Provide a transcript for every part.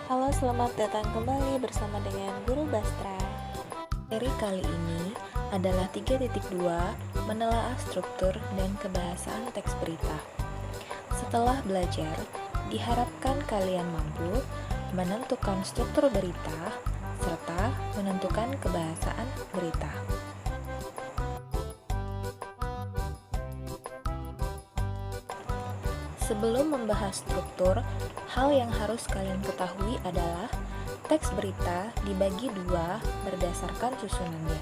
Halo, selamat datang kembali bersama dengan Guru Bastra. Seri kali ini adalah 3.2 menelaah struktur dan kebahasaan teks berita. Setelah belajar, diharapkan kalian mampu menentukan struktur berita serta menentukan kebahasaan berita. Sebelum membahas struktur, hal yang harus kalian ketahui adalah teks berita dibagi dua berdasarkan susunannya.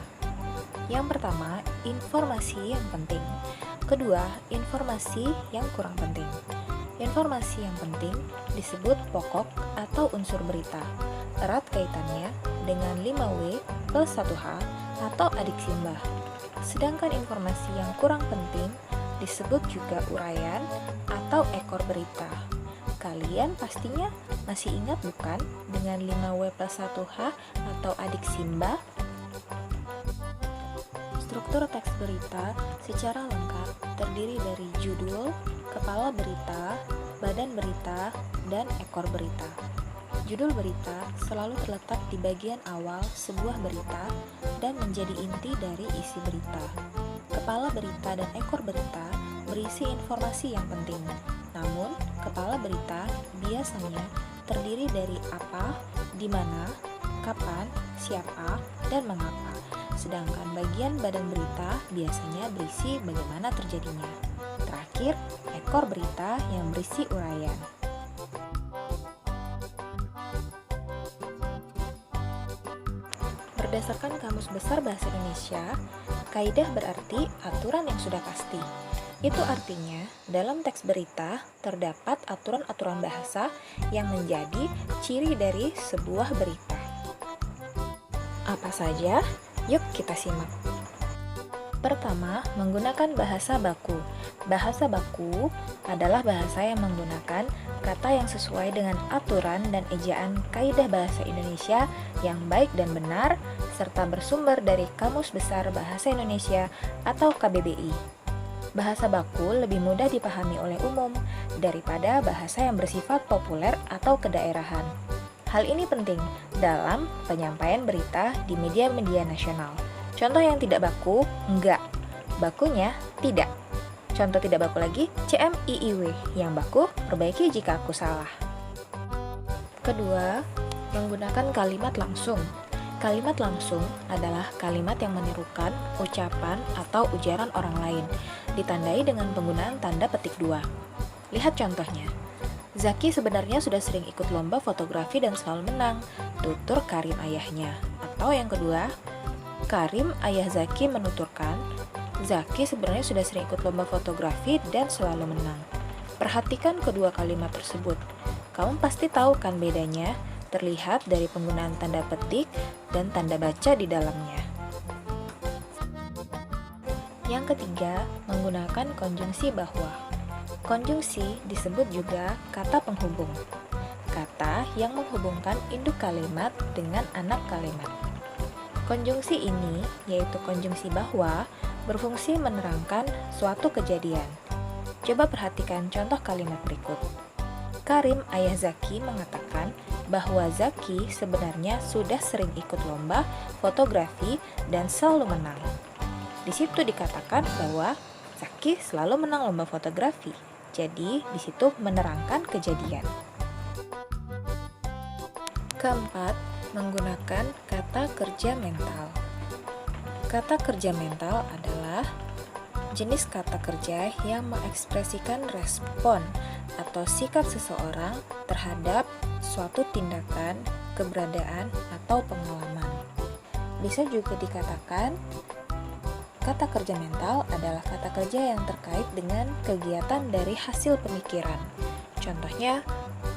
Yang pertama, informasi yang penting. Kedua, informasi yang kurang penting. Informasi yang penting disebut pokok atau unsur berita. Erat kaitannya dengan 5W plus 1H atau adik simbah. Sedangkan informasi yang kurang penting disebut juga uraian atau ekor berita. Kalian pastinya masih ingat bukan dengan 5W plus 1H atau adik simbah? Struktur teks berita secara lengkap terdiri dari judul, kepala berita, badan berita, dan ekor berita. Judul berita selalu terletak di bagian awal sebuah berita dan menjadi inti dari isi berita. Kepala berita dan ekor berita berisi informasi yang penting. Namun, kepala berita biasanya terdiri dari apa, di mana, kapan, siapa, dan mengapa. Sedangkan bagian badan berita biasanya berisi bagaimana terjadinya. Terakhir, ekor berita yang berisi uraian. Berdasarkan Kamus Besar Bahasa Indonesia, kaidah berarti aturan yang sudah pasti. Itu artinya, dalam teks berita terdapat aturan-aturan bahasa yang menjadi ciri dari sebuah berita. Apa saja? Yuk kita simak. Pertama, menggunakan bahasa baku. Bahasa baku adalah bahasa yang menggunakan kata yang sesuai dengan aturan dan ejaan kaidah bahasa Indonesia yang baik dan benar, serta bersumber dari Kamus Besar Bahasa Indonesia atau KBBI. Bahasa baku lebih mudah dipahami oleh umum daripada bahasa yang bersifat populer atau kedaerahan. Hal ini penting dalam penyampaian berita di media-media nasional. Contoh yang tidak baku, enggak. Bakunya, tidak. Contoh tidak baku lagi, CMIIW. Yang baku, perbaiki jika aku salah. Kedua, menggunakan kalimat langsung. Kalimat langsung adalah kalimat yang menirukan ucapan atau ujaran orang lain, ditandai dengan penggunaan tanda petik 2. Lihat contohnya. Zaki sebenarnya sudah sering ikut lomba fotografi dan selalu menang, tutur Karim ayahnya. Atau yang kedua, Karim ayah Zaki menuturkan, Zaki sebenarnya sudah sering ikut lomba fotografi dan selalu menang. Perhatikan kedua kalimat tersebut. Kamu pasti tahu kan bedanya? Terlihat dari penggunaan tanda petik dan tanda baca di dalamnya. Yang ketiga, menggunakan konjungsi bahwa. Konjungsi disebut juga kata penghubung. Kata yang menghubungkan induk kalimat dengan anak kalimat. Konjungsi ini, yaitu konjungsi bahwa, berfungsi menerangkan suatu kejadian. Coba perhatikan contoh kalimat berikut. Karim ayah Zaki mengatakan bahwa Zaki sebenarnya sudah sering ikut lomba fotografi dan selalu menang. Di situ dikatakan bahwa Zaki selalu menang lomba fotografi. Jadi, di situ menerangkan kejadian. Keempat, menggunakan kata kerja mental. Kata kerja mental adalah jenis kata kerja yang mengekspresikan respon atau sikap seseorang terhadap suatu tindakan, keberadaan, atau pengalaman. Bisa juga dikatakan kata kerja mental adalah kata kerja yang terkait dengan kegiatan dari hasil pemikiran. Contohnya,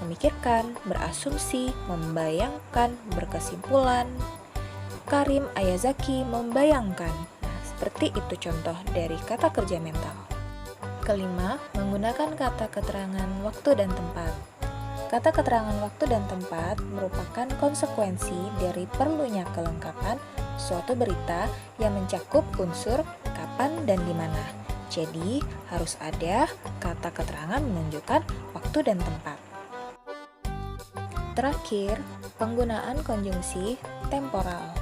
memikirkan, berasumsi, membayangkan, berkesimpulan. Karim ayah Zaki membayangkan. Nah, seperti itu contoh dari kata kerja mental. Kelima, menggunakan kata keterangan waktu dan tempat. Kata keterangan waktu dan tempat merupakan konsekuensi dari perlunya kelengkapan suatu berita yang mencakup unsur kapan dan di mana. Jadi, harus ada kata keterangan menunjukkan waktu dan tempat. Terakhir, penggunaan konjungsi temporal.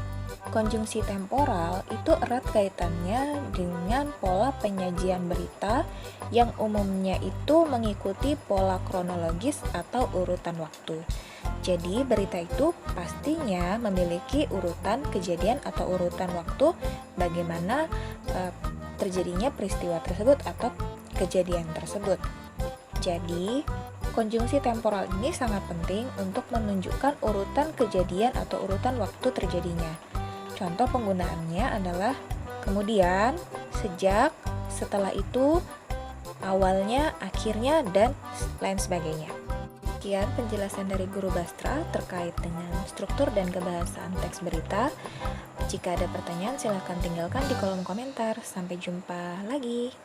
Konjungsi temporal itu erat kaitannya dengan pola penyajian berita yang umumnya itu mengikuti pola kronologis atau urutan waktu. Jadi, berita itu pastinya memiliki urutan kejadian atau urutan waktu bagaimana terjadinya peristiwa tersebut atau kejadian tersebut. Jadi, konjungsi temporal ini sangat penting untuk menunjukkan urutan kejadian atau urutan waktu terjadinya. Contoh penggunaannya adalah kemudian, sejak, setelah itu, awalnya, akhirnya, dan lain sebagainya. Sekian penjelasan dari Guru Bastra terkait dengan struktur dan kebahasaan teks berita. Jika ada pertanyaan, silakan tinggalkan di kolom komentar. Sampai jumpa lagi.